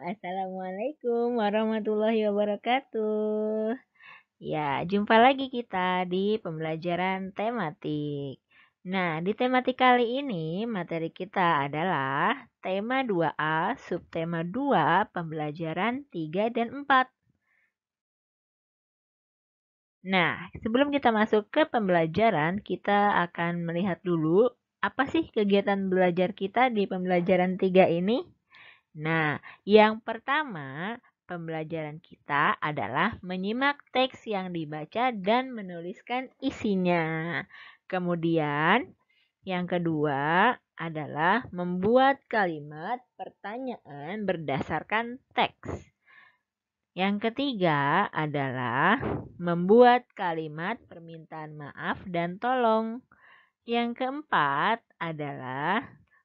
Assalamualaikum warahmatullahi wabarakatuh. Ya, jumpa lagi kita di pembelajaran tematik. Nah, di tematik kali ini materi kita adalah tema 2A, subtema 2, pembelajaran 3 dan 4. Nah, sebelum kita masuk ke pembelajaran, kita akan melihat dulu apa sih kegiatan belajar kita di pembelajaran 3 ini. Nah, yang pertama, pembelajaran kita adalah menyimak teks yang dibaca dan menuliskan isinya. Kemudian, yang kedua adalah membuat kalimat pertanyaan berdasarkan teks. Yang ketiga adalah membuat kalimat permintaan maaf dan tolong. Yang keempat adalah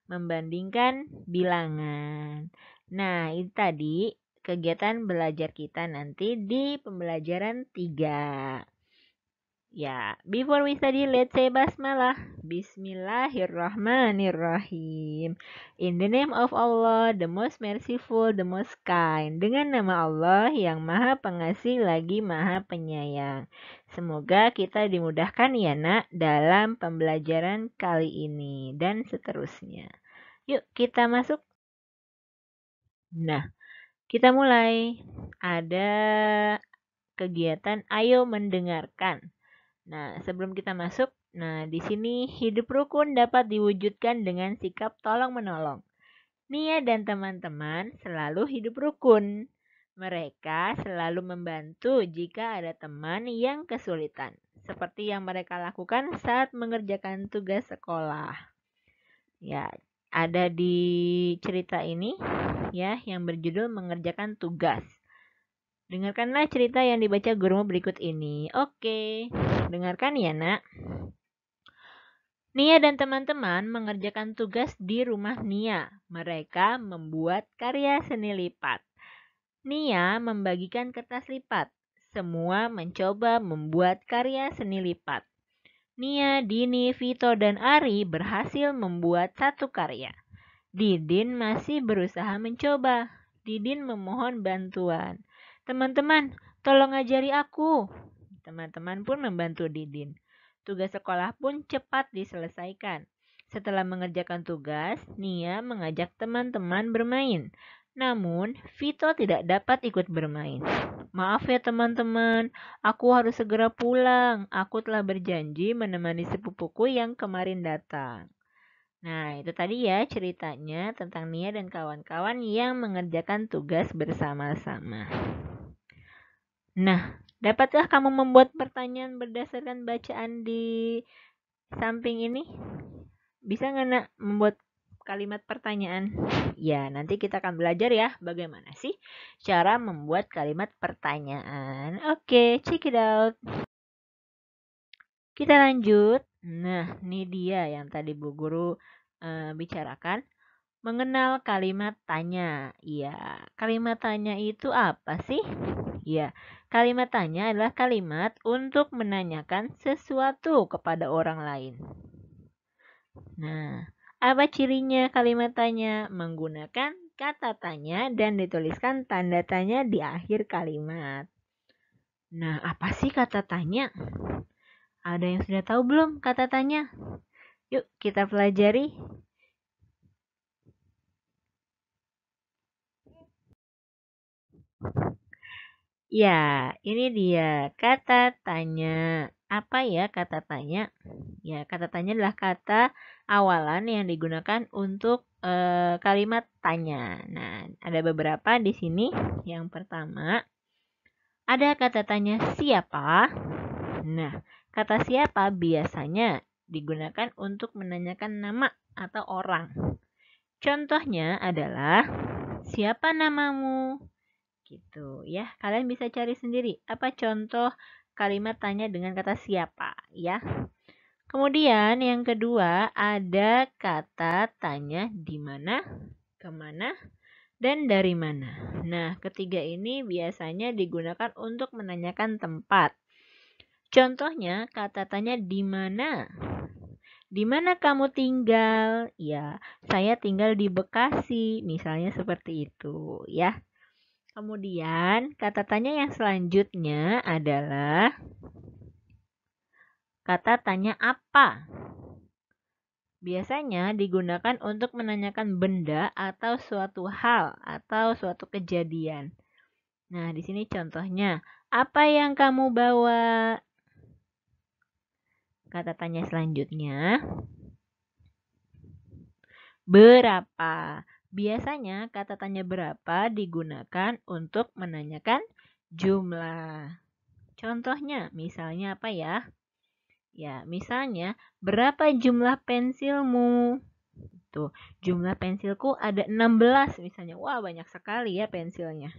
membandingkan bilangan. Nah, itu tadi kegiatan belajar kita nanti di pembelajaran 3. Ya, before we study, let's say basmalah. Bismillahirrahmanirrahim. In the name of Allah, the most merciful, the most kind. Dengan nama Allah yang maha pengasih lagi maha penyayang. Semoga kita dimudahkan ya nak dalam pembelajaran kali ini dan seterusnya. Yuk kita masuk. Nah, kita mulai. Ada kegiatan ayo mendengarkan. Nah, sebelum kita masuk, di sini hidup rukun dapat diwujudkan dengan sikap tolong-menolong. Nia dan teman-teman selalu hidup rukun. Mereka selalu membantu jika ada teman yang kesulitan, seperti yang mereka lakukan saat mengerjakan tugas sekolah. Ya, ada di cerita ini ya yang berjudul mengerjakan tugas. Dengarkanlah cerita yang dibaca gurumu berikut ini. Oke, dengarkan ya nak. Nia dan teman-teman mengerjakan tugas di rumah Nia. Mereka membuat karya seni lipat. Nia membagikan kertas lipat. Semua mencoba membuat karya seni lipat. Nia, Dini, Vito, dan Ari berhasil membuat satu karya. Didin masih berusaha mencoba. Didin memohon bantuan. Teman-teman, tolong ajari aku. Teman-teman pun membantu Didin. Tugas sekolah pun cepat diselesaikan. Setelah mengerjakan tugas, Nia mengajak teman-teman bermain. Namun, Vito tidak dapat ikut bermain. Maaf ya teman-teman, aku harus segera pulang. Aku telah berjanji menemani sepupuku yang kemarin datang. Nah, itu tadi ya ceritanya tentang Nia dan kawan-kawan yang mengerjakan tugas bersama-sama. Nah, dapatkah kamu membuat pertanyaan berdasarkan bacaan di samping ini? Bisa nggak nak membuat kalimat pertanyaan? Ya, nanti kita akan belajar ya bagaimana sih cara membuat kalimat pertanyaan. Oke, check it out. Kita lanjut. Nah, ini dia yang tadi Bu Guru bicarakan. Mengenal kalimat tanya. Iya, kalimat tanya itu apa sih? Ya, kalimat tanya adalah kalimat untuk menanyakan sesuatu kepada orang lain. Nah, apa cirinya kalimat tanya? Menggunakan kata tanya dan dituliskan tanda tanya di akhir kalimat. Nah, apa sih kata tanya? Ada yang sudah tahu belum kata tanya? Yuk kita pelajari. Ya, ini dia kata tanya. Apa ya kata tanya? Ya, kata tanya adalah kata awalan yang digunakan untuk kalimat tanya. Nah, ada beberapa di sini. Yang pertama, ada kata tanya siapa. Nah, kata siapa biasanya digunakan untuk menanyakan nama atau orang. Contohnya adalah, siapa namamu? Gitu ya, kalian bisa cari sendiri apa contoh kalimat tanya dengan kata siapa ya. Kemudian yang kedua ada kata tanya di mana, kemana, dan dari mana. Nah, ketiga ini biasanya digunakan untuk menanyakan tempat. Contohnya kata tanya di mana. Di mana kamu tinggal? Ya, saya tinggal di Bekasi, misalnya seperti itu ya. Kemudian, kata tanya yang selanjutnya adalah kata tanya apa. Biasanya digunakan untuk menanyakan benda atau suatu hal atau suatu kejadian. Nah, di sini contohnya, apa yang kamu bawa? Kata tanya selanjutnya, berapa? Biasanya kata tanya berapa digunakan untuk menanyakan jumlah. Contohnya, misalnya apa ya? Ya, misalnya, berapa jumlah pensilmu? Tuh, jumlah pensilku ada 16 misalnya. Wah, banyak sekali ya pensilnya.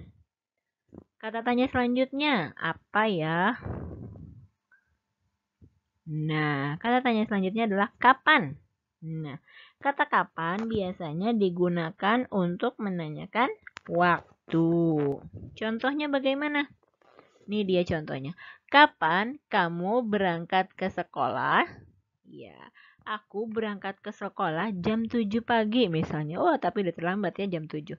Kata tanya selanjutnya, apa ya? Nah, kata tanya selanjutnya adalah kapan? Nah, kata kapan biasanya digunakan untuk menanyakan waktu. Contohnya bagaimana? Ini dia contohnya. Kapan kamu berangkat ke sekolah? Ya, aku berangkat ke sekolah jam 7 pagi misalnya. Oh, tapi udah terlambat ya jam 7.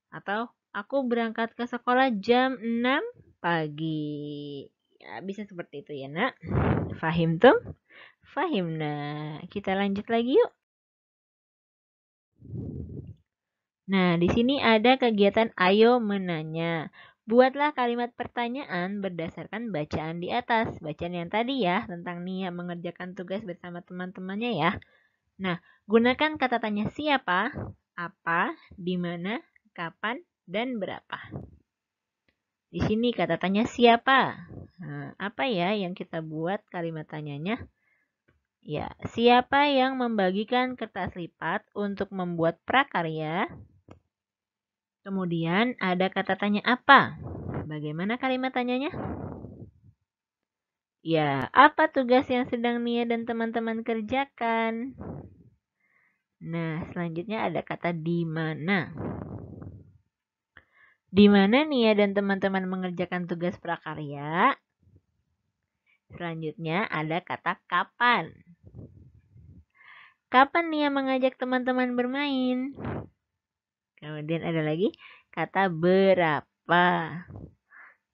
Atau aku berangkat ke sekolah jam 6 pagi. Ya, bisa seperti itu ya, Nak. Fahim tuh? Fahim. Nah, kita lanjut lagi yuk. Nah, di sini ada kegiatan ayo menanya. Buatlah kalimat pertanyaan berdasarkan bacaan di atas. Bacaan yang tadi ya, tentang Nia mengerjakan tugas bersama teman-temannya ya. Nah, gunakan kata tanya siapa, apa, di mana, kapan, dan berapa. Di sini kata tanya siapa. Nah, apa ya yang kita buat kalimat tanyanya? Ya, siapa yang membagikan kertas lipat untuk membuat prakarya? Kemudian ada kata tanya apa? Bagaimana kalimat tanyanya? Ya, apa tugas yang sedang Nia dan teman-teman kerjakan? Nah, selanjutnya ada kata di mana. Di mana Nia dan teman-teman mengerjakan tugas prakarya? Selanjutnya ada kata kapan. Kapan Nia mengajak teman-teman bermain? Kemudian ada lagi kata berapa.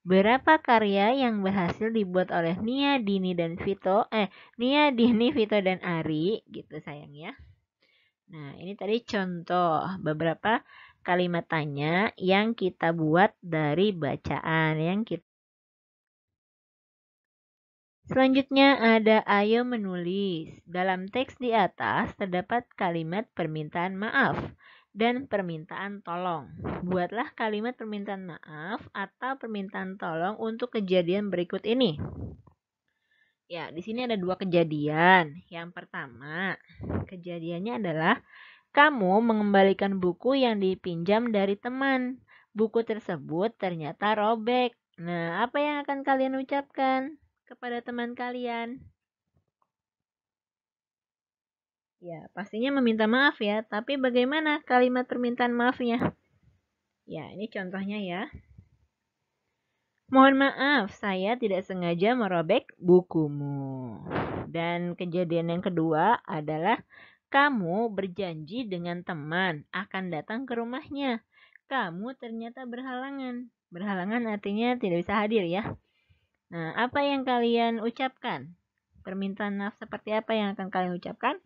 Berapa karya yang berhasil dibuat oleh Nia, Dini, dan Vito? Nia, Dini, Vito, dan Ari. Gitu sayang ya. Nah, ini tadi contoh beberapa kalimat tanya yang kita buat dari bacaan yang kita. Selanjutnya ada ayo menulis. Dalam teks di atas terdapat kalimat permintaan maaf dan permintaan tolong. Buatlah kalimat permintaan maaf atau permintaan tolong untuk kejadian berikut ini. Ya, di sini ada dua kejadian. Yang pertama, kejadiannya adalah kamu mengembalikan buku yang dipinjam dari teman. Buku tersebut ternyata robek. Nah, apa yang akan kalian ucapkan kepada teman kalian? Ya, pastinya meminta maaf ya. Tapi bagaimana kalimat permintaan maafnya? Ya, ini contohnya ya. Mohon maaf, saya tidak sengaja merobek bukumu. Dan kejadian yang kedua adalah kamu berjanji dengan teman akan datang ke rumahnya. Kamu ternyata berhalangan. Berhalangan artinya tidak bisa hadir ya. Nah, apa yang kalian ucapkan? Permintaan maaf seperti apa yang akan kalian ucapkan?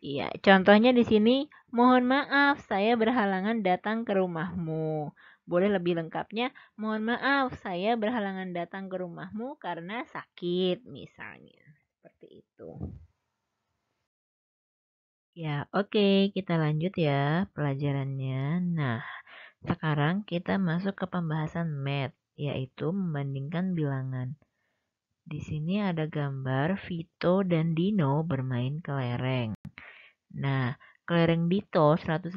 Iya, contohnya di sini, mohon maaf saya berhalangan datang ke rumahmu. Boleh lebih lengkapnya, mohon maaf saya berhalangan datang ke rumahmu karena sakit misalnya. Seperti itu. Ya, oke, kita lanjut ya pelajarannya. Nah, sekarang kita masuk ke pembahasan math, yaitu membandingkan bilangan. Di sini ada gambar Vito dan Dino bermain kelereng. Nah, kelereng Dito 156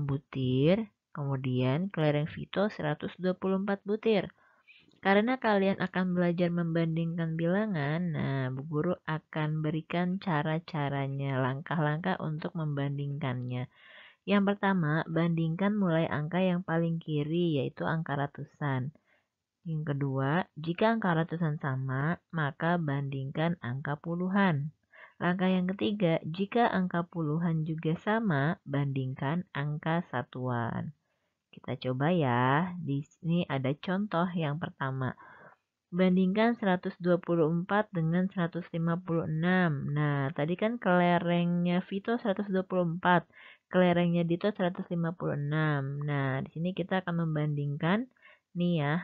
butir, kemudian kelereng Vito 124 butir. Karena kalian akan belajar membandingkan bilangan, nah Bu Guru akan berikan cara-caranya, langkah-langkah untuk membandingkannya. Yang pertama, bandingkan mulai angka yang paling kiri, yaitu angka ratusan. Yang kedua, jika angka ratusan sama, maka bandingkan angka puluhan. Langkah yang ketiga, jika angka puluhan juga sama, bandingkan angka satuan. Kita coba ya. Di sini ada contoh yang pertama. Bandingkan 124 dengan 156. Nah, tadi kan kelerengnya Vito 124, kelerengnya Dito 156. Nah, di sini kita akan membandingkan nih ya.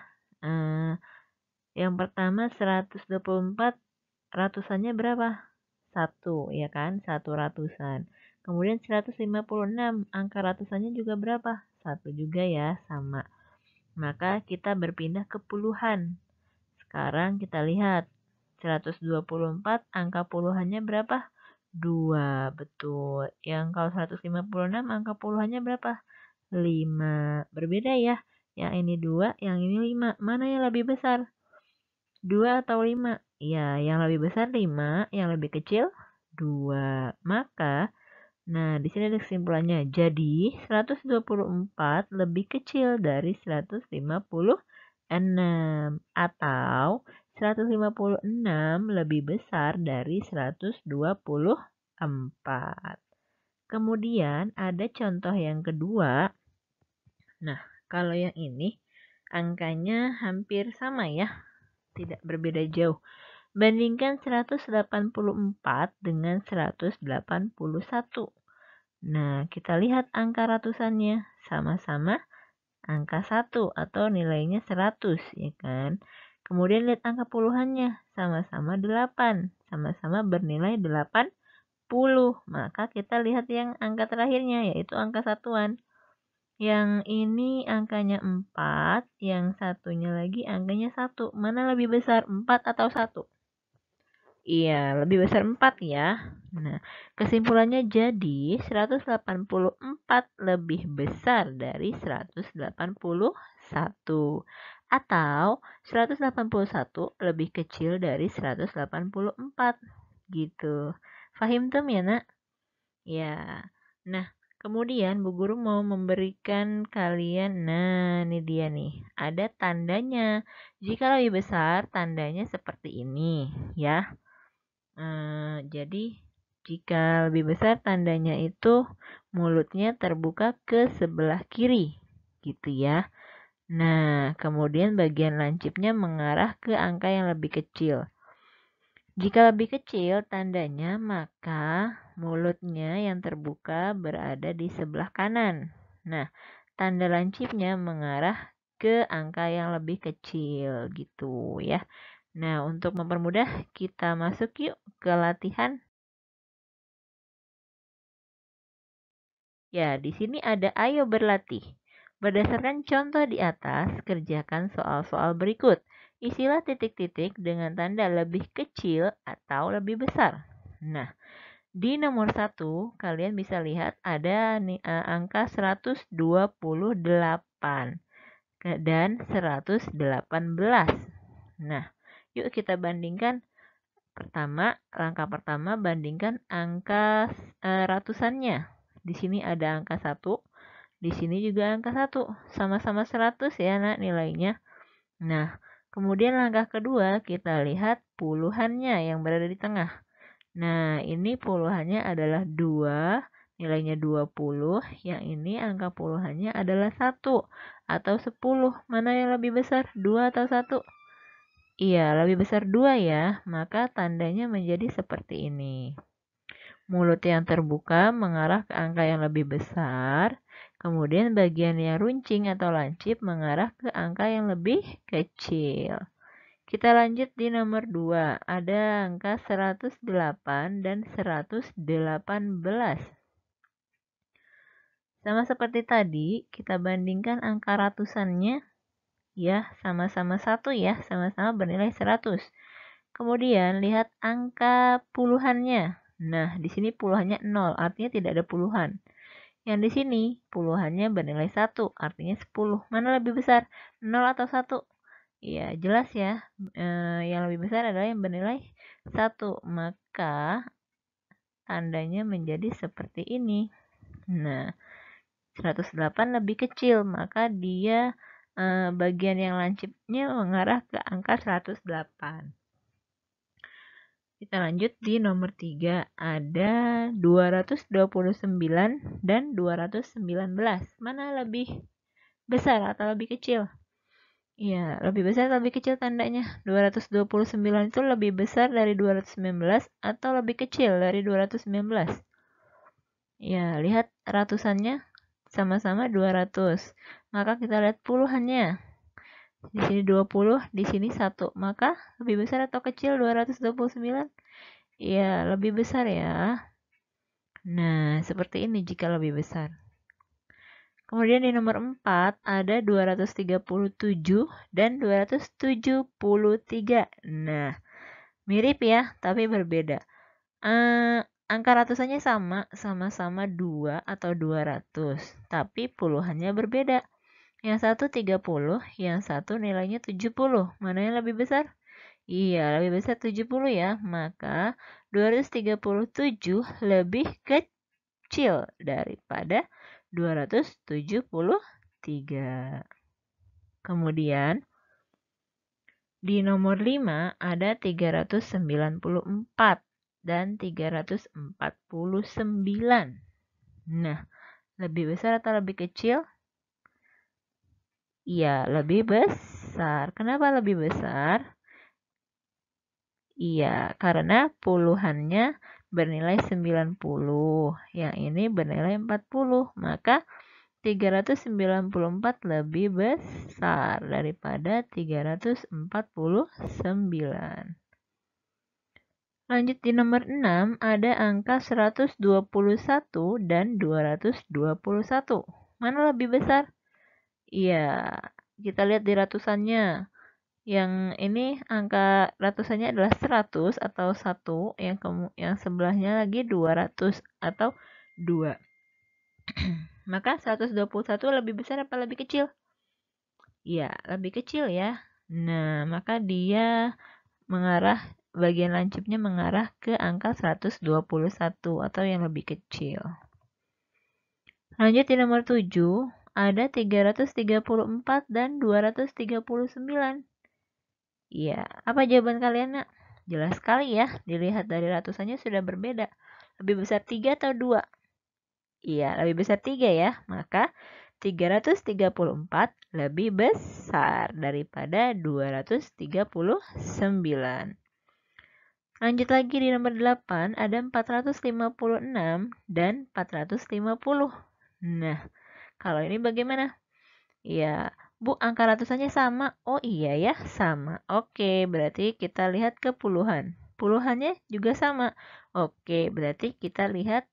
Yang pertama 124 ratusannya berapa? 1, ya kan? 1 ratusan. Kemudian 156, angka ratusannya juga berapa? 1 juga ya, sama. Maka kita berpindah ke puluhan. Sekarang kita lihat 124 angka puluhannya berapa? 2, betul. Yang kalau 156 angka puluhannya berapa? 5. Berbeda ya. Yang ini 2, yang ini 5. Mana yang lebih besar? 2 atau 5? Ya, yang lebih besar 5, yang lebih kecil 2. Maka, nah di sini ada kesimpulannya. Jadi, 124 lebih kecil dari 156 atau 156 lebih besar dari 124. Kemudian ada contoh yang kedua. Nah, kalau yang ini angkanya hampir sama ya, tidak berbeda jauh. Bandingkan 184 dengan 181. Nah, kita lihat angka ratusannya sama-sama angka 1 atau nilainya 100, ya kan? Kemudian lihat angka puluhannya, sama-sama 8, sama-sama bernilai 80. Maka kita lihat yang angka terakhirnya, yaitu angka satuan. Yang ini angkanya 4, yang satunya lagi angkanya 1. Mana lebih besar, 4 atau 1? Iya, lebih besar 4 ya. Nah, kesimpulannya jadi 184 lebih besar dari 181. Atau 181 lebih kecil dari 184. Gitu. Fahim tuh ya, Nak? Ya. Nah, kemudian Bu Guru mau memberikan kalian, nah ini dia nih, ada tandanya. Jika lebih besar, tandanya seperti ini ya. Jadi jika lebih besar tandanya itu mulutnya terbuka ke sebelah kiri gitu ya. Nah, kemudian bagian lancipnya mengarah ke angka yang lebih kecil. Jika lebih kecil tandanya, maka mulutnya yang terbuka berada di sebelah kanan. Nah, tanda lancipnya mengarah ke angka yang lebih kecil gitu ya. Nah, untuk mempermudah kita masuk yuk ke latihan. Ya, di sini ada ayo berlatih. Berdasarkan contoh di atas, kerjakan soal-soal berikut. Isilah titik-titik dengan tanda lebih kecil atau lebih besar. Nah, di nomor 1, kalian bisa lihat ada angka 128 dan 118. Nah, yuk kita bandingkan. Langkah pertama bandingkan angka ratusannya. Di sini ada angka 1, di sini juga angka 1. Sama-sama 100 ya, Nak, nilainya. Nah, kemudian langkah kedua kita lihat puluhannya yang berada di tengah. Nah, ini puluhannya adalah 2, nilainya 20. Yang ini angka puluhannya adalah 1 atau 10. Mana yang lebih besar, 2 atau 1? Iya, lebih besar 2 ya. Maka tandanya menjadi seperti ini. Mulut yang terbuka mengarah ke angka yang lebih besar. Kemudian bagian yang runcing atau lancip mengarah ke angka yang lebih kecil. Kita lanjut di nomor 2. Ada angka 108 dan 118. Sama seperti tadi, kita bandingkan angka ratusannya. Ya, sama-sama 1 ya, sama-sama bernilai 100. Kemudian lihat angka puluhannya. Nah, di sini puluhannya 0, artinya tidak ada puluhan. Yang di sini puluhannya bernilai 1, artinya 10. Mana lebih besar, 0 atau 1? Ya, jelas ya. Yang lebih besar adalah yang bernilai 1. Maka tandanya menjadi seperti ini. Nah, 108 lebih kecil, maka dia bagian yang lancipnya mengarah ke angka 108. Kita lanjut di nomor 3. Ada 229 dan 219. Mana lebih besar atau lebih kecil? Iya, lebih besar atau lebih kecil tandanya? 229 itu lebih besar dari 219 atau lebih kecil dari 219? Ya, lihat ratusannya sama-sama 200. Maka kita lihat puluhannya. Di sini 20, di sini 1. Maka lebih besar atau kecil 229? Ya, lebih besar ya. Nah, seperti ini jika lebih besar. Kemudian di nomor 4 ada 237 dan 273. Nah, mirip ya, tapi berbeda. Angka ratusannya sama-sama 2 atau 200, tapi puluhannya berbeda. Yang satu 30, yang satu nilainya 70. Mana yang lebih besar? Iya, lebih besar 70 ya. Maka 237 lebih kecil daripada 273. Kemudian di nomor 5 ada 394 dan 349. Nah, lebih besar atau lebih kecil? Iya, lebih besar. Kenapa lebih besar? Iya, karena puluhannya bernilai 90. Yang ini bernilai 40. Maka 394 lebih besar daripada 349. Lanjut di nomor 6, ada angka 121 dan 221. Mana lebih besar? Iya, kita lihat di ratusannya. Yang ini angka ratusannya adalah 100 atau 1, yang sebelahnya lagi 200 atau 2. Maka 121 lebih besar apa lebih kecil? Iya, lebih kecil ya. Nah, maka dia bagian lancipnya mengarah ke angka 121 atau yang lebih kecil. Lanjut di nomor 7, ada 334 dan 239. Iya, apa jawaban kalian, nak? Jelas sekali ya, dilihat dari ratusannya sudah berbeda. Lebih besar 3 atau 2? Iya, lebih besar 3 ya. Maka 334 lebih besar daripada 239. Lanjut lagi di nomor 8, ada 456 dan 450. Nah, kalau ini bagaimana? Ya, Bu, angka ratusannya sama. Oh iya ya, sama. Oke, berarti kita lihat ke puluhan. Puluhannya juga sama. Oke, berarti kita lihat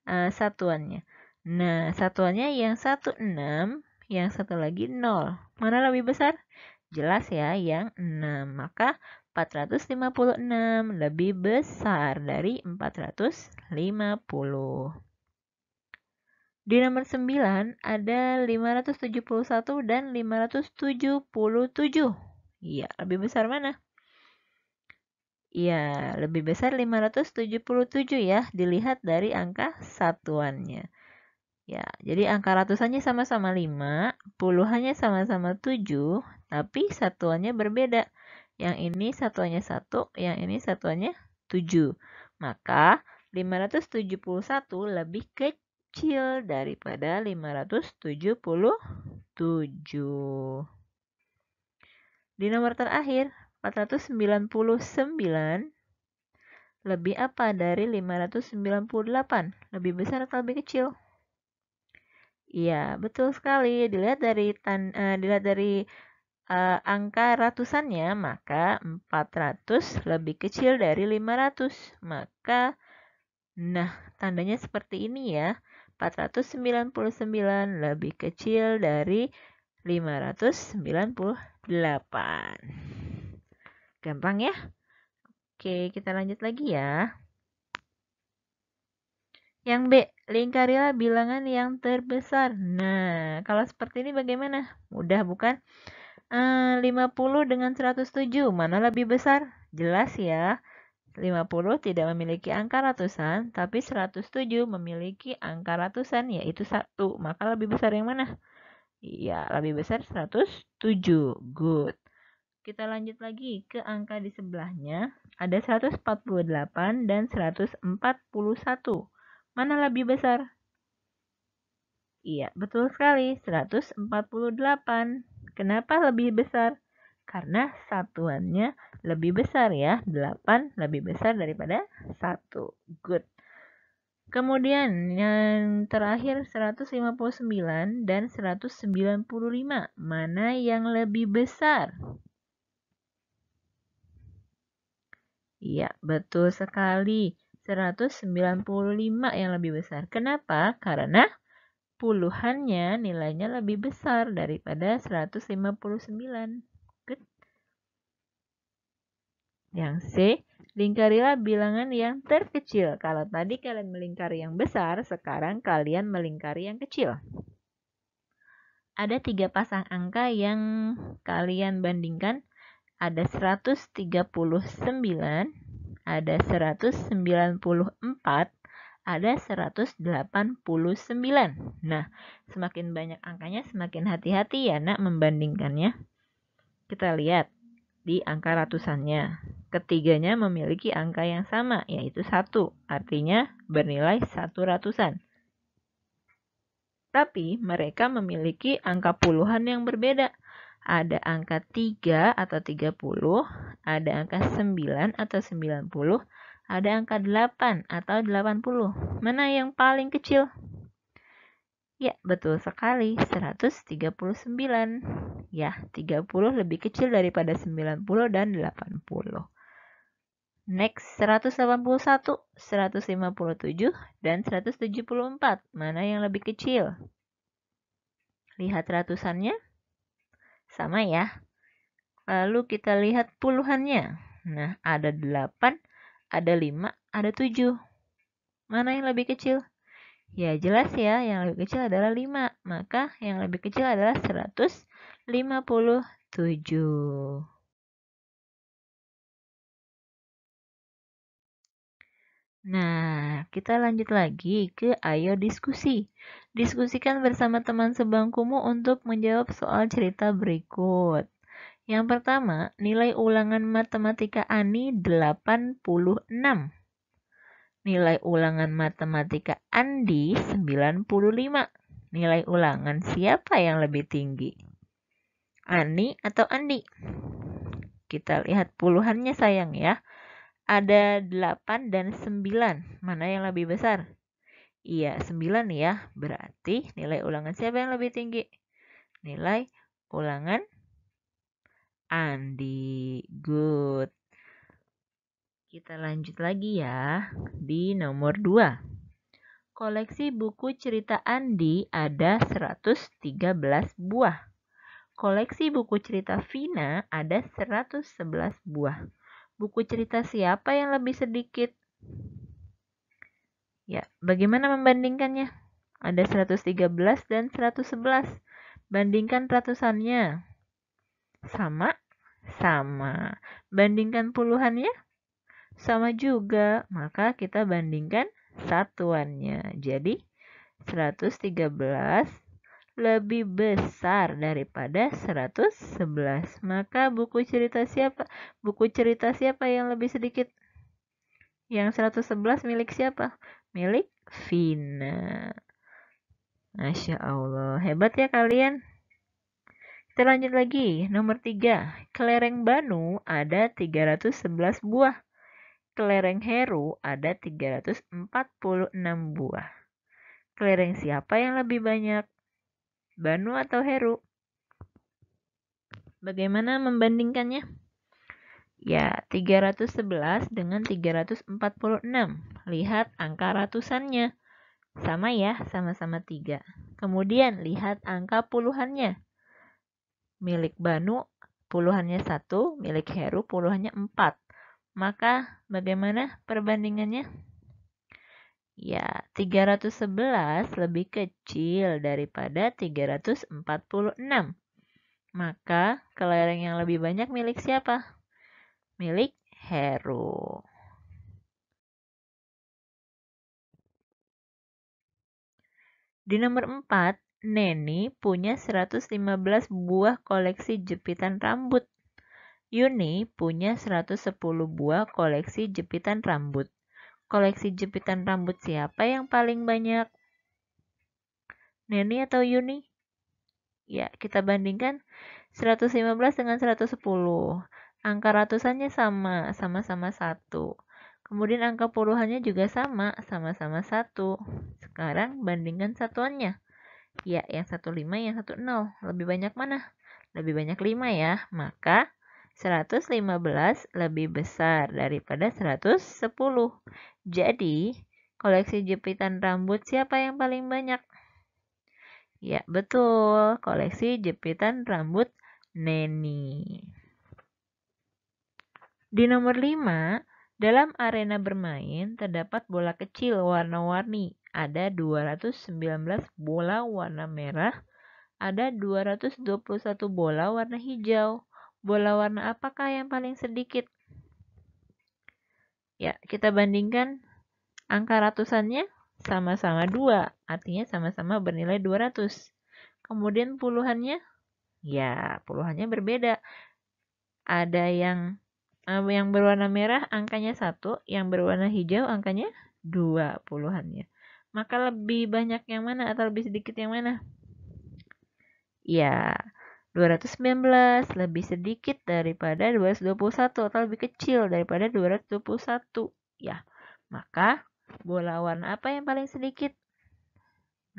satuannya. Nah, satuannya yang 16, yang satu lagi 0. Mana lebih besar? Jelas ya, yang 6. Maka 456 lebih besar dari 450. Di nomor 9 ada 571 dan 577. Iya, lebih besar mana? Iya, lebih besar 577 ya, dilihat dari angka satuannya. Ya, jadi angka ratusannya sama-sama 5, puluhannya sama-sama 7, tapi satuannya berbeda. Yang ini satuannya 1, yang ini satuannya 7. Maka 571 lebih kecil daripada 577. Di nomor terakhir, 499 lebih apa dari 598? Lebih besar atau lebih kecil? Iya, betul sekali. Dilihat dari angka ratusannya, maka 400 lebih kecil dari 500. Maka, nah, tandanya seperti ini ya. 499 lebih kecil dari 598. Gampang ya? Oke, kita lanjut lagi ya. Yang B, lingkarilah bilangan yang terbesar. Nah, kalau seperti ini bagaimana? Mudah bukan? 50 dengan 107, mana lebih besar? Jelas ya. 50 tidak memiliki angka ratusan, tapi 107 memiliki angka ratusan, yaitu 1. Maka lebih besar yang mana? Iya, lebih besar 107. Good. Kita lanjut lagi ke angka di sebelahnya. Ada 148 dan 141. Mana lebih besar? Iya, betul sekali, 148. Kenapa lebih besar? Karena satuannya lebih besar ya, 8 lebih besar daripada 1. Good. Kemudian yang terakhir 159 dan 195. Mana yang lebih besar? Iya, betul sekali. 195 yang lebih besar. Kenapa? Karena puluhannya nilainya lebih besar daripada 159. Good. Yang C, lingkarilah bilangan yang terkecil. Kalau tadi kalian melingkari yang besar, sekarang kalian melingkari yang kecil. Ada 3 pasang angka yang kalian bandingkan. Ada 139, ada 194, ada 189. Nah, semakin banyak angkanya, semakin hati-hati ya nak membandingkannya. Kita lihat di angka ratusannya. Ketiganya memiliki angka yang sama, yaitu 1. Artinya bernilai 1 ratusan. Tapi mereka memiliki angka puluhan yang berbeda. Ada angka 3 atau 30, ada angka 9 atau 90, ada angka 8 atau 80. Mana yang paling kecil? Ya, betul sekali, 139. Ya, 30 lebih kecil daripada 90 dan 80. Next, 181, 157, dan 174. Mana yang lebih kecil? Lihat ratusannya. Sama ya. Lalu kita lihat puluhannya. Nah, ada 8, ada 5, ada 7. Mana yang lebih kecil? Ya, jelas ya, yang lebih kecil adalah 5. Maka yang lebih kecil adalah 157. Nah, kita lanjut lagi ke ayo diskusi. Diskusikan bersama teman sebangkumu untuk menjawab soal cerita berikut. Yang pertama, nilai ulangan matematika Ani 86. Nilai ulangan matematika Andi 95. Nilai ulangan siapa yang lebih tinggi? Ani atau Andi? Kita lihat puluhannya sayang ya. Ada 8 dan 9. Mana yang lebih besar? Iya, 9 ya. Berarti nilai ulangan siapa yang lebih tinggi? Nilai ulangan Andi. Good. Kita lanjut lagi ya. Di nomor 2. Koleksi buku cerita Andi ada 113 buah. Koleksi buku cerita Vina ada 111 buah. Buku cerita siapa yang lebih sedikit? Ya, bagaimana membandingkannya? Ada 113 dan 111. Bandingkan ratusannya. Sama? Sama. Bandingkan puluhannya? Sama juga. Maka kita bandingkan satuannya. Jadi 113 lebih besar daripada 111. Maka buku cerita siapa? Buku cerita siapa yang lebih sedikit? Yang 111 milik siapa? Milik Vina. Masya Allah. Hebat ya kalian. Kita lanjut lagi. Nomor 3. Kelereng Banu ada 311 buah. Kelereng Heru ada 346 buah. Kelereng siapa yang lebih banyak? Banu atau Heru? Bagaimana membandingkannya? Ya, 311 dengan 346. Lihat angka ratusannya. Sama ya, sama-sama 3. Kemudian lihat angka puluhannya. Milik Banu puluhannya 1, milik Heru puluhannya 4. Maka bagaimana perbandingannya? Ya, 311 lebih kecil daripada 346. Maka kelereng yang lebih banyak milik siapa? Milik Heru. Di nomor 4, Neni punya 115 buah koleksi jepitan rambut. Yuni punya 110 buah koleksi jepitan rambut. Koleksi jepitan rambut siapa yang paling banyak? Neni atau Yuni? Ya, kita bandingkan 115 dengan 110. Angka ratusannya sama-sama 1. Kemudian angka puluhannya juga sama-sama 1. Sekarang bandingkan satuannya. Ya, yang 15, yang 10. Lebih banyak mana? Lebih banyak 5 ya. Maka 115 lebih besar daripada 110. Jadi, koleksi jepitan rambut siapa yang paling banyak? Ya, betul. Koleksi jepitan rambut Neni. Di nomor 5, dalam arena bermain terdapat bola kecil warna-warni. Ada 219 bola warna merah, ada 221 bola warna hijau. Bola warna apakah yang paling sedikit? Ya, kita bandingkan angka ratusannya sama-sama 2, artinya sama-sama bernilai 200. Kemudian puluhannya, ya puluhannya berbeda. Ada yang berwarna merah angkanya 1, yang berwarna hijau angkanya 2 puluhannya. Maka lebih banyak yang mana atau lebih sedikit yang mana? Ya, 219 lebih sedikit daripada 221 atau lebih kecil daripada 221. Ya, maka bola warna apa yang paling sedikit?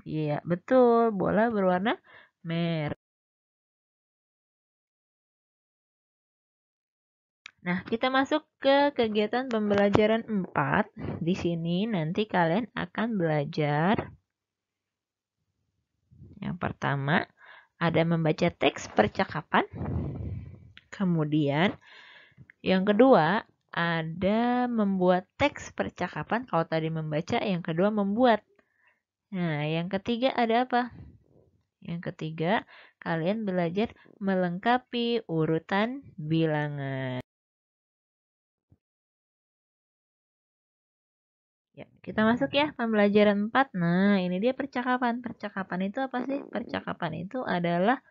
Iya, betul. Bola berwarna merah. Nah, kita masuk ke kegiatan pembelajaran 4. Di sini nanti kalian akan belajar. Yang pertama, ada membaca teks percakapan. Kemudian, yang kedua, ada membuat teks percakapan. Kalau tadi membaca, yang kedua membuat. Nah, yang ketiga ada apa? Yang ketiga, kalian belajar melengkapi urutan bilangan. Ya, kita masuk ya pembelajaran 4. Nah, ini dia percakapan. Percakapan itu apa sih? Percakapan itu adalah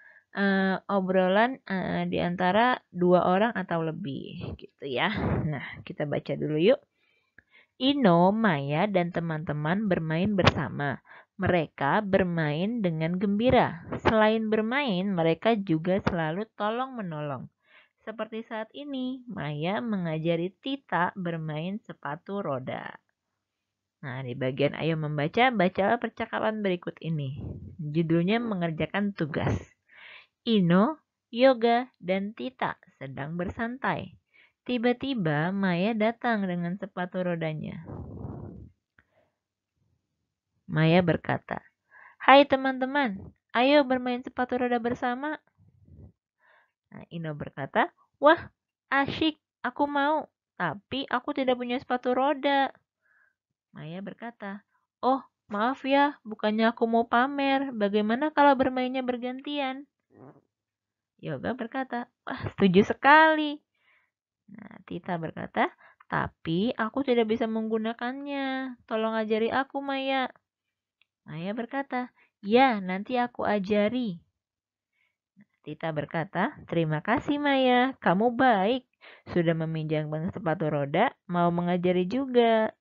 obrolan di antara 2 orang atau lebih gitu ya. Nah, kita baca dulu yuk. Ino, Maya, dan teman-teman bermain bersama. Mereka bermain dengan gembira. Selain bermain, mereka juga selalu tolong-menolong. Seperti saat ini, Maya mengajari Tita bermain sepatu roda. Nah, di bagian ayo membaca, bacalah percakapan berikut ini. Judulnya mengerjakan tugas. Ino, Yoga, dan Tita sedang bersantai. Tiba-tiba Maya datang dengan sepatu rodanya. Maya berkata, "Hai teman-teman, ayo bermain sepatu roda bersama." Nah, Ino berkata, "Wah, asyik, aku mau. Tapi aku tidak punya sepatu roda." Maya berkata, "Oh, maaf ya, bukannya aku mau pamer. Bagaimana kalau bermainnya bergantian?" Yoga berkata, "Wah, setuju sekali." Nah, Tita berkata, "Tapi aku tidak bisa menggunakannya. Tolong ajari aku, Maya." Maya berkata, "Ya, nanti aku ajari." Tita berkata, "Terima kasih Maya, kamu baik. Sudah meminjamkan sepatu roda, mau mengajari juga."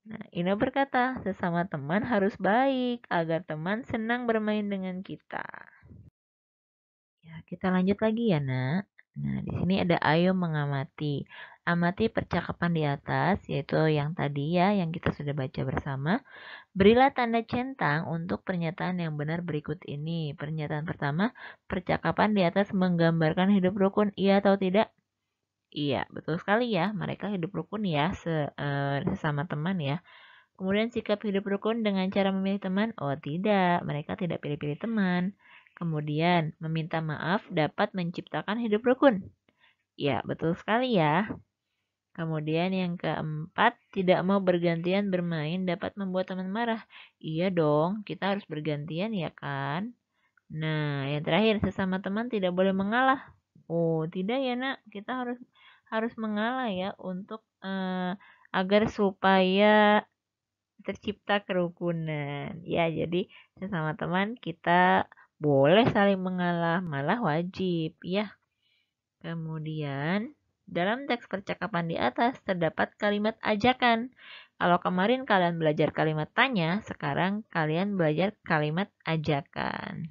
Nah, Ina berkata, "Sesama teman harus baik agar teman senang bermain dengan kita." Ya, kita lanjut lagi ya, Nak. Nah, di sini ada ayo mengamati. Amati percakapan di atas, yaitu yang tadi ya, yang kita sudah baca bersama. Berilah tanda centang untuk pernyataan yang benar berikut ini. Pernyataan pertama, percakapan di atas menggambarkan hidup rukun, iya atau tidak? Iya, betul sekali ya. Mereka hidup rukun ya, sesama teman ya. Kemudian sikap hidup rukun dengan cara memilih teman, oh tidak, mereka tidak pilih-pilih teman. Kemudian, meminta maaf dapat menciptakan hidup rukun. Ya, betul sekali ya. Kemudian yang keempat, tidak mau bergantian bermain dapat membuat teman marah. Iya dong, kita harus bergantian ya kan? Nah, yang terakhir, sesama teman tidak boleh mengalah. Oh, tidak ya nak, kita harus mengalah ya untuk agar supaya tercipta kerukunan. Ya, jadi sesama teman kita boleh saling mengalah, malah wajib ya. Kemudian, dalam teks percakapan di atas terdapat kalimat ajakan. Kalau kemarin kalian belajar kalimat tanya, sekarang kalian belajar kalimat ajakan.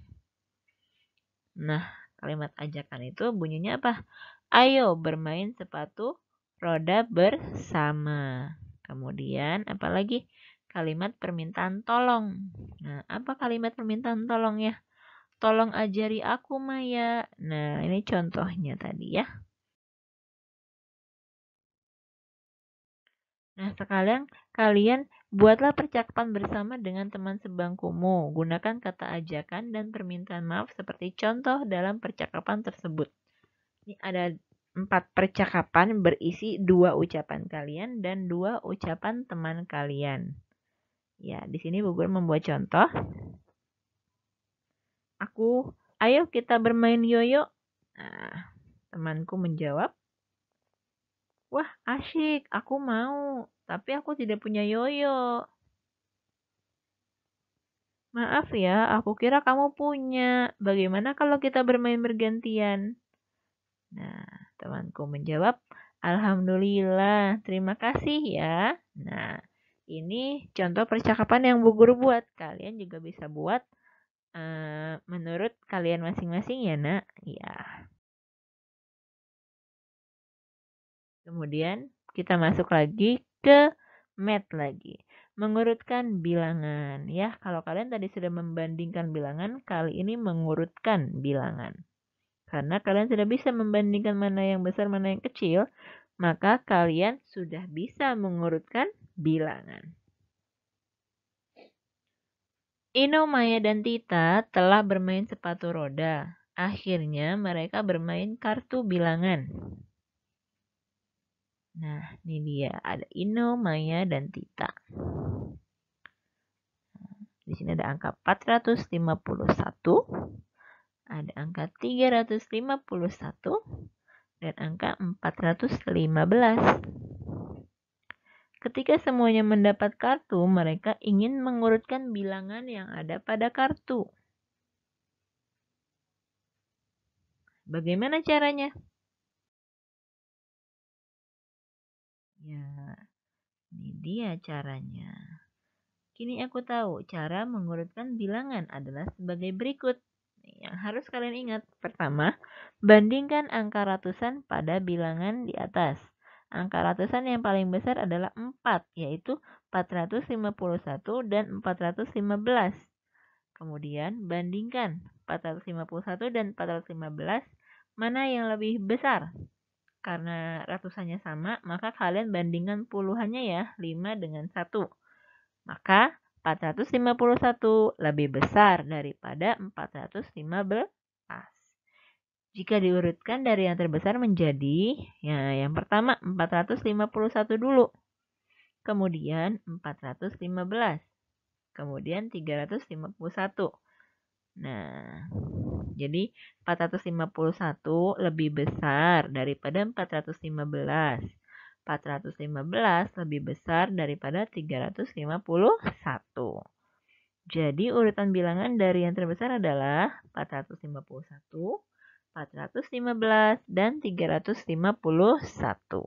Nah, kalimat ajakan itu bunyinya apa? Ayo bermain sepatu roda bersama. Kemudian apalagi? Kalimat permintaan tolong. Nah, apa kalimat permintaan tolong ya? Tolong ajari aku, Maya. Nah, ini contohnya tadi ya. Nah, sekarang kalian buatlah percakapan bersama dengan teman sebangkumu. Gunakan kata ajakan dan permintaan maaf seperti contoh dalam percakapan tersebut. Ini ada 4 percakapan berisi 2 ucapan kalian dan 2 ucapan teman kalian. Ya, di sini Bu Guru membuat contoh. Ayo kita bermain yoyo. Nah, temanku menjawab, wah asyik, aku mau, tapi aku tidak punya yoyo. Maaf ya, aku kira kamu punya. Bagaimana kalau kita bermain bergantian? Nah, temanku menjawab, alhamdulillah, terima kasih ya. Nah, ini contoh percakapan yang Bu Guru buat. Kalian juga bisa buat menurut kalian masing-masing ya, Nak. Ya. Kemudian kita masuk lagi ke math lagi. Mengurutkan bilangan. Ya, kalau kalian tadi sudah membandingkan bilangan, kali ini mengurutkan bilangan. Karena kalian sudah bisa membandingkan mana yang besar, mana yang kecil, maka kalian sudah bisa mengurutkan bilangan. Ino, Maya, dan Tita telah bermain sepatu roda. Akhirnya mereka bermain kartu bilangan. Nah, ini dia. Ada Ino, Maya, dan Tita. Di sini ada angka 451, ada angka 351, dan angka 415. Ketika semuanya mendapat kartu, mereka ingin mengurutkan bilangan yang ada pada kartu. Bagaimana caranya? Ya, ini dia caranya. Kini aku tahu cara mengurutkan bilangan adalah sebagai berikut. Yang harus kalian ingat. Pertama, bandingkan angka ratusan pada bilangan di atas. Angka ratusan yang paling besar adalah 4, yaitu 451 dan 415. Kemudian, bandingkan 451 dan 415, mana yang lebih besar? Karena ratusannya sama, maka kalian bandingkan puluhannya ya, 5 dengan 1. Maka 451 lebih besar daripada 415. Jika diurutkan dari yang terbesar menjadi, ya yang pertama 451 dulu. Kemudian 415. Kemudian 351. Nah, jadi 451 lebih besar daripada 415. 415 lebih besar daripada 351. Jadi urutan bilangan dari yang terbesar adalah 451, 415, dan 351.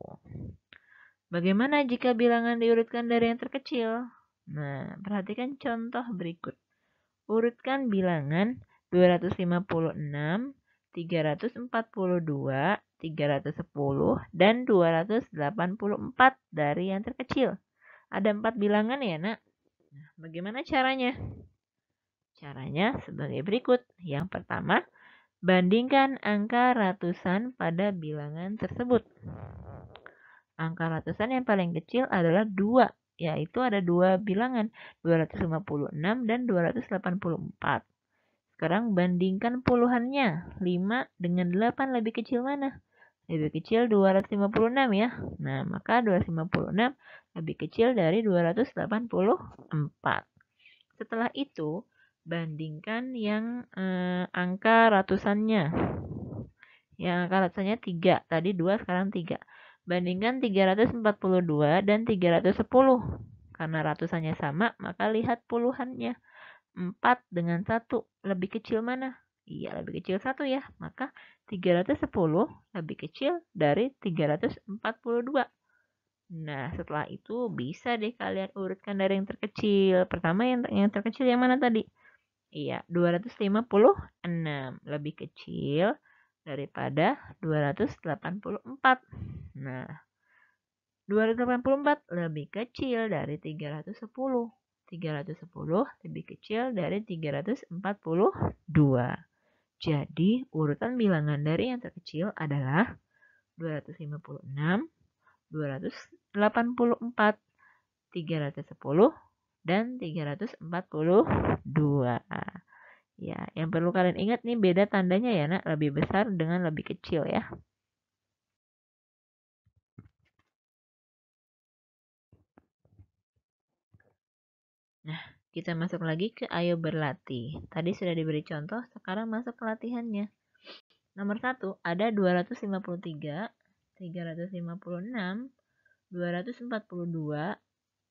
Bagaimana jika bilangan diurutkan dari yang terkecil? Nah, perhatikan contoh berikut. Urutkan bilangan 256, 342, 310, dan 284 dari yang terkecil. Ada 4 bilangan ya, Nak? Nah, bagaimana caranya? Caranya sebagai berikut. Yang pertama, bandingkan angka ratusan pada bilangan tersebut. Angka ratusan yang paling kecil adalah 2, yaitu ada 2 bilangan, 256 dan 284. Sekarang bandingkan puluhannya. 5 dengan 8 lebih kecil mana? Lebih kecil 256 ya. Nah, maka 256 lebih kecil dari 284. Setelah itu, bandingkan yang angka ratusannya. Yang angka ratusannya 3. Tadi 2, sekarang 3. Bandingkan 342 dan 310. Karena ratusannya sama, maka lihat puluhannya. 4 dengan 1 lebih kecil mana? Iya, lebih kecil 1 ya. Maka 310 lebih kecil dari 342. Nah, setelah itu bisa deh kalian urutkan dari yang terkecil. Pertama yang terkecil yang mana tadi? Iya, 256 lebih kecil daripada 284. Nah, 284 lebih kecil dari 310. 310 lebih kecil dari 342. Jadi, urutan bilangan dari yang terkecil adalah 256, 284, 310, dan 342. Ya, yang perlu kalian ingat nih beda tandanya ya, Nak. Lebih besar dengan lebih kecil ya. Nah, kita masuk lagi ke ayo berlatih. Tadi sudah diberi contoh, sekarang masuk ke latihannya. Nomor 1, ada 253, 356, 242,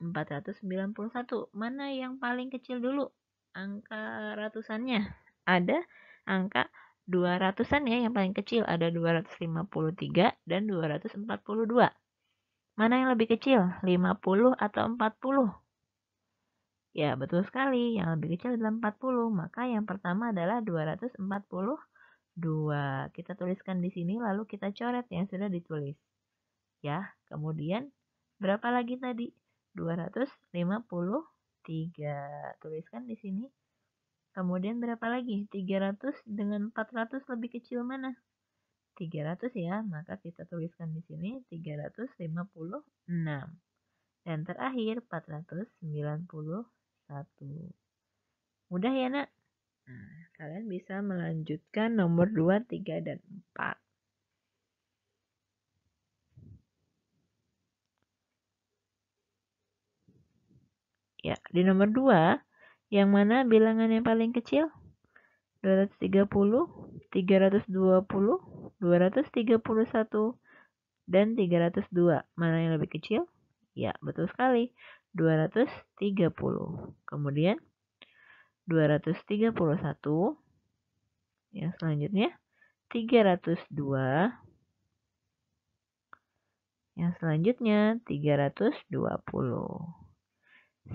491. Mana yang paling kecil dulu? Angka ratusannya. Ada angka 200-an ya yang paling kecil. Ada 253 dan 242. Mana yang lebih kecil? 50 atau 40? Ya, betul sekali. Yang lebih kecil adalah 40. Maka yang pertama adalah 242. Kita tuliskan di sini lalu kita coret yang sudah ditulis. Ya, kemudian berapa lagi tadi? 253. Tuliskan di sini. Kemudian berapa lagi? 300 dengan 400 lebih kecil mana? 300 ya, maka kita tuliskan di sini 356. Dan terakhir 491. Mudah ya, Nak? Nah, kalian bisa melanjutkan nomor 2, 3, dan 4. Ya, di nomor 2, yang mana bilangan yang paling kecil? 230, 320, 231, dan 302. Mana yang lebih kecil? Ya, betul sekali. 230. Kemudian 231. Yang selanjutnya 302. Yang selanjutnya 320.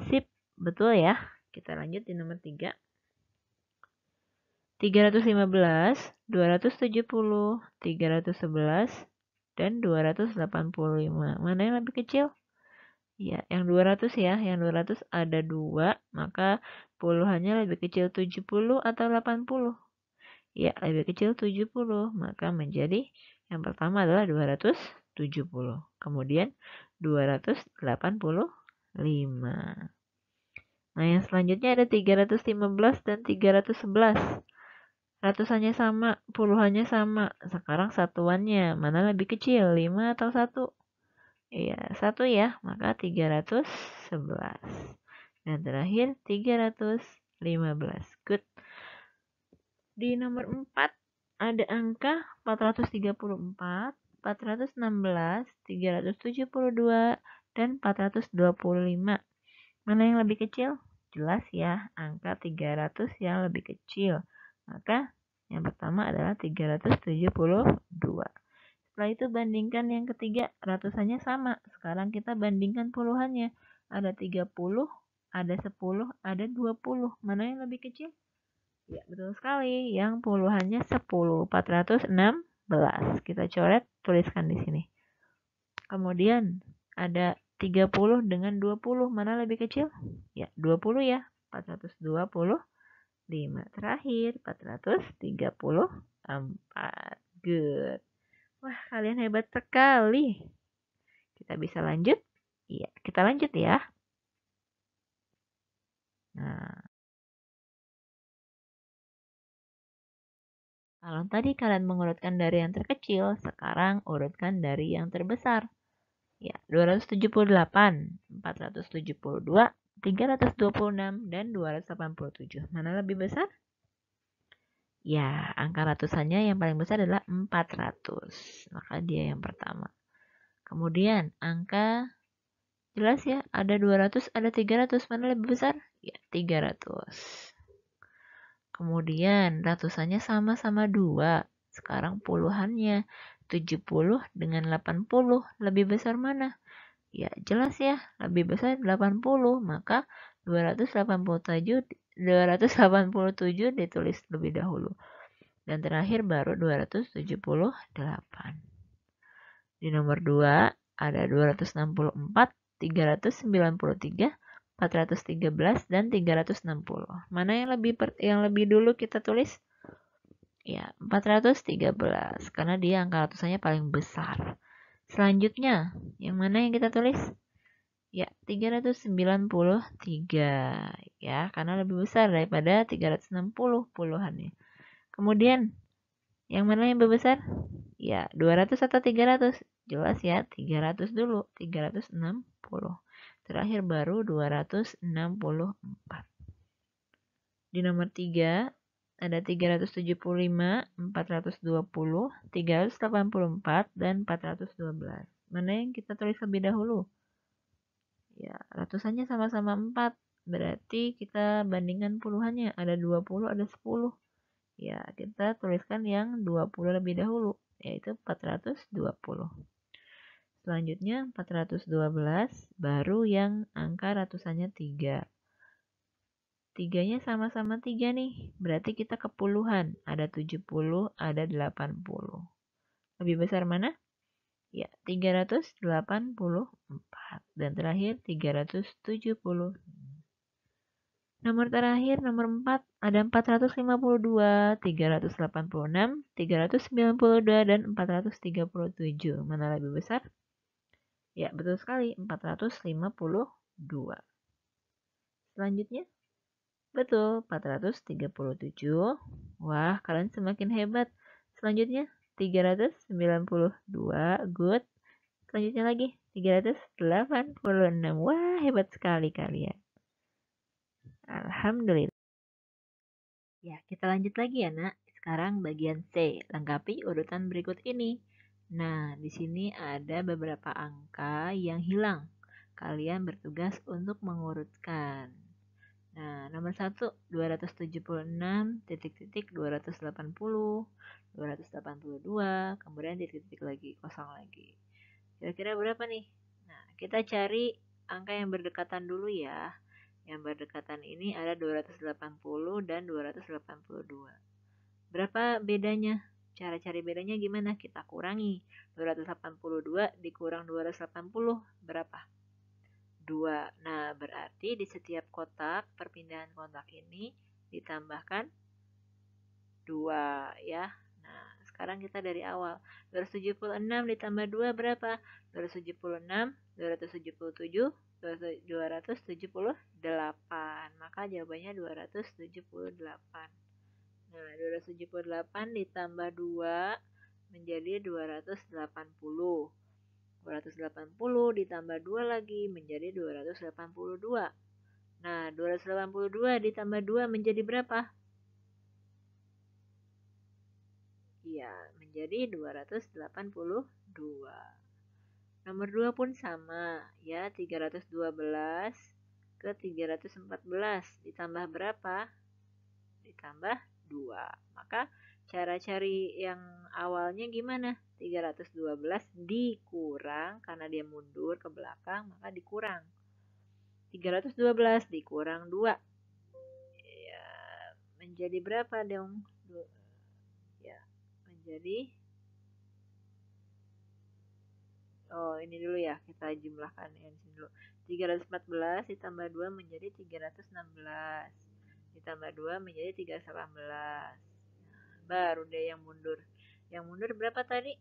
Sip, betul ya. Kita lanjut di nomor 3. 315, 270, 311, dan 285. Mana yang lebih kecil? Ya, yang 200 ya. Yang 200 ada 2, maka puluhannya lebih kecil 70 atau 80? Ya, lebih kecil 70. Maka menjadi yang pertama adalah 270. Kemudian 285. Nah, yang selanjutnya ada 315 dan 311. Ratusannya sama, puluhannya sama. Sekarang satuannya, mana lebih kecil, 5 atau 1? Iya, 1 ya, maka 311. Dan terakhir 315. Good. Di nomor 4 ada angka 434, 416, 372, dan 425. Mana yang lebih kecil? Jelas ya, angka 300 yang lebih kecil. Maka yang pertama adalah 372. Setelah itu bandingkan yang ketiga, ratusannya sama. Sekarang kita bandingkan puluhannya. Ada 30, ada 10, ada 20. Mana yang lebih kecil? Ya, betul sekali. Yang puluhannya 10. 416. Kita coret, tuliskan di sini. Kemudian ada 30 dengan 20. Mana lebih kecil? Ya, 20 ya. 425. Terakhir, 434. Good. Wah, kalian hebat sekali. Kita bisa lanjut? Iya, kita lanjut ya. Nah, kalau tadi kalian mengurutkan dari yang terkecil, sekarang urutkan dari yang terbesar. Ya, 278, 472, 326, dan 287. Mana lebih besar? Ya, angka ratusannya yang paling besar adalah 400. Maka dia yang pertama. Kemudian, angka jelas ya, ada 200, ada 300. Mana lebih besar? Ya, 300. Kemudian, ratusannya sama-sama 2. Sekarang puluhannya 70 dengan 80. Lebih besar mana? Ya, jelas ya, lebih besar 80, maka 287 ditulis lebih dahulu. Dan terakhir baru 278. Di nomor 2 ada 264, 393, 413 dan 360. Mana yang lebih dulu kita tulis? Ya, 413 karena dia angka ratusannya paling besar. Selanjutnya, yang mana yang kita tulis? Ya, 393 ya, karena lebih besar daripada 360 puluhannya. Kemudian, yang mana yang lebih besar? Ya, 200 atau 300? Jelas ya, 300 dulu, 360. Terakhir baru 264. Di nomor 3 ada 375, 420, 384, dan 412. Mana yang kita tulis lebih dahulu? Ya, ratusannya sama-sama 4. Berarti kita bandingkan puluhannya. Ada 20, ada 10. Ya, kita tuliskan yang 20 lebih dahulu, yaitu 420. Selanjutnya 412, baru yang angka ratusannya 3. 3-nya sama-sama 3 nih, berarti kita ke puluhan. Ada 70, ada 80. Lebih besar mana? Ya, 384. Dan terakhir 370. Nomor terakhir, nomor 4, ada 452, 386, 392, dan 437. Mana lebih besar? Ya, betul sekali, 452. Selanjutnya, betul, 437. Wah, kalian semakin hebat. Selanjutnya, 392. Good. Selanjutnya lagi, 386. Wah, hebat sekali kalian. Alhamdulillah. Ya, kita lanjut lagi ya, Nak. Sekarang bagian C. Lengkapi urutan berikut ini. Nah, di sini ada beberapa angka yang hilang. Kalian bertugas untuk mengurutkan. Nah, nomor 1, 276, titik-titik 280, 282, kemudian titik-titik lagi, kosong lagi. Kira-kira berapa nih? Nah, kita cari angka yang berdekatan dulu ya. Yang berdekatan ini ada 280 dan 282. Berapa bedanya? Cara cari bedanya gimana? Kita kurangi. 282 dikurang 280, berapa? 2. Nah, berarti di setiap kotak, perpindahan kotak ini ditambahkan 2 ya. Nah, sekarang kita dari awal. 276 ditambah 2 berapa? 276, 277, 278. Maka jawabannya 278. Nah, 278 ditambah 2 menjadi 280. 280 ditambah 2 lagi menjadi 282. Nah, 282 ditambah 2 menjadi berapa? Iya, menjadi 282. Nomor 2 pun sama, ya, 312 ke 314 ditambah berapa? Ditambah 2. Maka cara cari yang awalnya gimana? 312 dikurang, karena dia mundur ke belakang, maka dikurang. 312 dikurang 2. Ya, menjadi berapa dong? Ya, menjadi, oh ini dulu ya, kita jumlahkan yang sini dulu. 314 ditambah 2 menjadi 316. Ditambah 2 menjadi 318. Baru deh yang mundur. Yang mundur berapa tadi?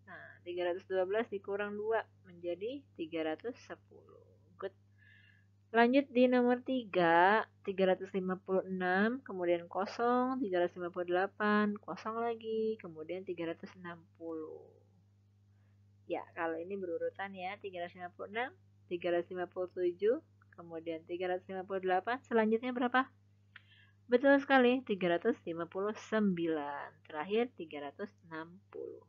Nah, 312 dikurang 2 menjadi 310. Good. Lanjut di nomor 3, 356, kemudian kosong, 358, kosong lagi, kemudian 360. Ya, kalau ini berurutan ya, 356, 357, kemudian 358, selanjutnya berapa? Betul sekali, 359. Terakhir 360.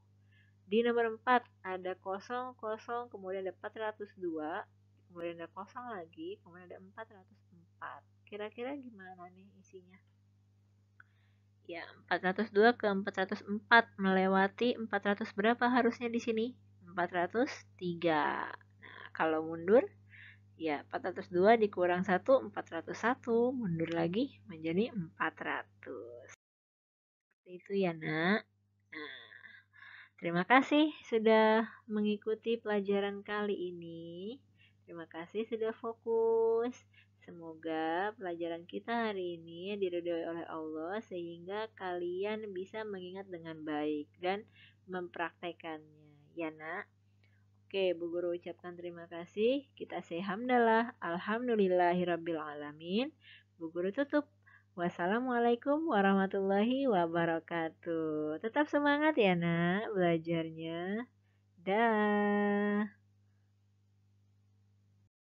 Di nomor 4 ada kosong, kosong, kemudian ada 402, kemudian ada kosong lagi, kemudian ada 404. Kira-kira gimana nih isinya? Ya, 402 ke 404 melewati 400 berapa harusnya di sini? 403. Nah, Kalau mundur, ya 402 dikurang 1, 401. Mundur lagi menjadi 400. Seperti itu ya, Nak. Nah, terima kasih sudah mengikuti pelajaran kali ini. Terima kasih sudah fokus. Semoga pelajaran kita hari ini diridhoi oleh Allah sehingga kalian bisa mengingat dengan baik dan mempraktekannya. Ya, Nak. Oke, Bu Guru ucapkan terima kasih. Kita say hamdalah. Alhamdulillahirabbil alamin. Bu Guru tutup. Wassalamualaikum warahmatullahi wabarakatuh. Tetap semangat ya, Nak, belajarnya. Dah.